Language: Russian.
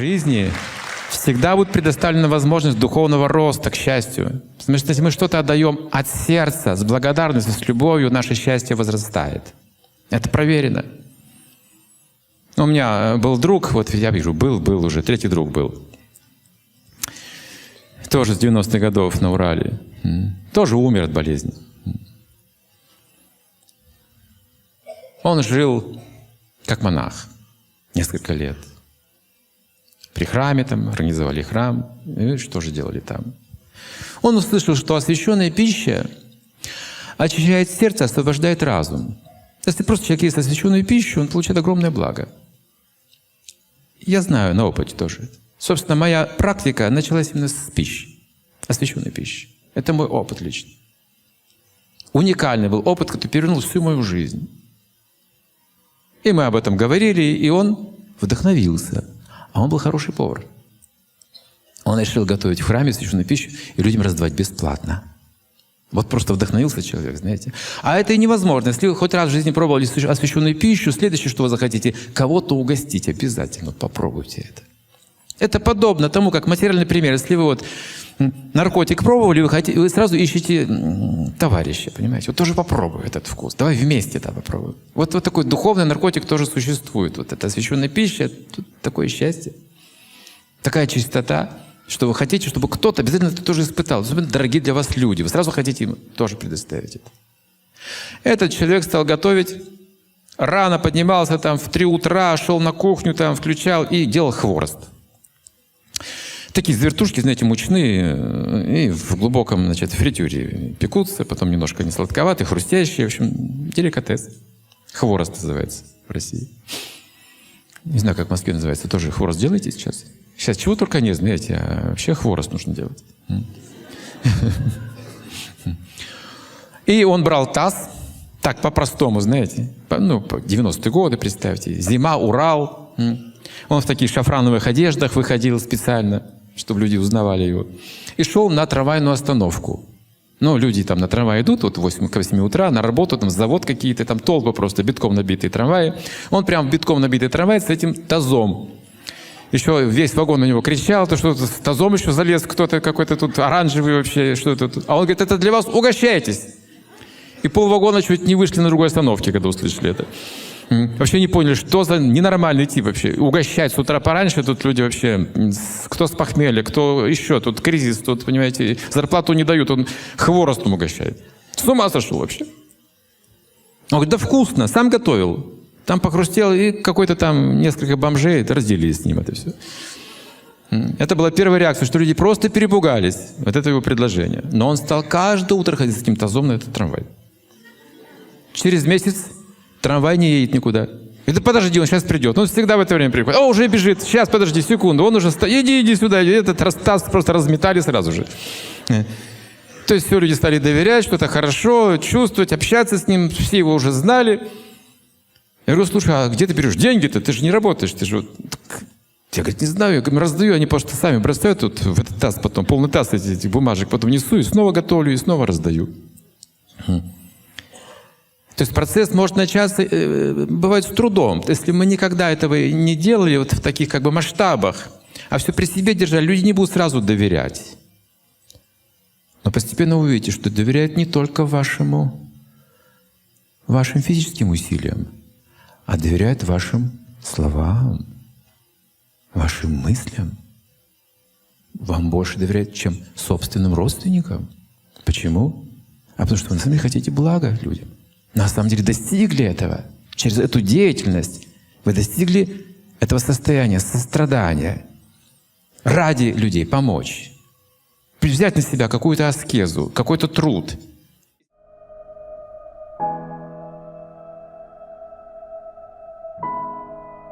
жизни всегда будет предоставлена возможность духовного роста, к счастью. Потому что если мы что-то отдаем от сердца, с благодарностью, с любовью, наше счастье возрастает. Это проверено. У меня был друг, вот я вижу, был уже, третий друг был. Тоже с 90-х годов на Урале. Тоже умер от болезни. Он жил как монах несколько лет. При храме там, организовали храм. И что же делали там? Он услышал, что освященная пища очищает сердце, освобождает разум. Если просто человек ест освященную пищу, он получает огромное благо. Я знаю на опыте тоже. Собственно, моя практика началась именно с пищи, освященной пищи. Это мой опыт личный. Уникальный был опыт, который перевернул всю мою жизнь. И мы об этом говорили, и он вдохновился. А он был хороший повар. Он решил готовить в храме священную пищу и людям раздавать бесплатно. Вот просто вдохновился человек, знаете. А это и невозможно. Если вы хоть раз в жизни пробовали освященную пищу, следующее, что вы захотите, кого-то угостить обязательно. Попробуйте это. Это подобно тому, как материальный пример. Если вы вот наркотик пробовали, вы сразу ищете товарища, понимаете? Вот тоже попробуй этот вкус. Давай вместе это попробуем. Вот такой духовный наркотик тоже существует. Вот это освященная пища, тут такое счастье, такая чистота, что вы хотите, чтобы кто-то обязательно это тоже испытал. Особенно дорогие для вас люди. Вы сразу хотите им тоже предоставить это. Этот человек стал готовить, рано поднимался там в 3 утра, шел на кухню, там включал и делал хворост. Такие вертушки, знаете, мучные, и в глубоком, значит, фритюре пекутся, потом немножко не сладковатые, хрустящие, в общем, деликатес. Хворост называется в России. Не знаю, как в Москве называется. Тоже хворост делаете сейчас? Сейчас чего только нет, знаете, а вообще хворост нужно делать. И он брал таз, так по-простому, знаете, 90-е годы, представьте, зима, Урал. Он в таких шафрановых одеждах выходил специально, чтобы люди узнавали его. И шел на трамвайную остановку. Ну, люди там на трамвае идут, вот к 8 утра, на работу, там завод какие-то, там толпы просто, битком набитые трамваи. Он прям в битком набитый трамвай с этим тазом. Еще весь вагон на него кричал, то что-то с тазом еще залез кто-то какой-то тут оранжевый вообще, что-то тут. А он говорит, это для вас, угощайтесь. И полвагона чуть не вышли на другой остановке, когда услышали это. Вообще не поняли, что за ненормальный тип вообще. Угощать с утра пораньше, тут люди вообще, кто с похмелья, кто еще, тут кризис, тут, понимаете, зарплату не дают, он хворостом угощает. С ума сошел вообще. Он говорит, да вкусно, сам готовил. Там похрустел, и какой-то там несколько бомжей разделили с ним это все. Это была первая реакция, что люди просто перепугались от этого его предложения. Но он стал каждое утро ходить с этим тазом на этот трамвай. Через месяц трамвай не едет никуда. Это подожди, он сейчас придет. Он всегда в это время приходит. О, уже бежит. Сейчас, подожди, секунду. Он уже стоит. Иди сюда. Этот таз просто разметали сразу же. То есть все, люди стали доверять, что это хорошо, чувствовать, общаться с ним. Все его уже знали. Я говорю, слушай, а где ты берешь деньги-то? Ты же не работаешь. Ты же... Я, говорит, не знаю. Я говорю, раздаю. Они просто сами бросают тут в этот таз потом. Полный таз этих бумажек потом несу и снова готовлю, и снова раздаю. То есть процесс может начаться, бывает, с трудом. Если мы никогда этого не делали вот в таких как бы масштабах, а все при себе держали, люди не будут сразу доверять. Но постепенно вы увидите, что доверяют не только вашим физическим усилиям, а доверяют вашим словам, вашим мыслям. Вам больше доверяют, чем собственным родственникам. Почему? А потому что вы на самом деле хотите блага людям. На самом деле достигли этого. Через эту деятельность вы достигли этого состояния сострадания. Ради людей помочь. Взять на себя какую-то аскезу, какой-то труд.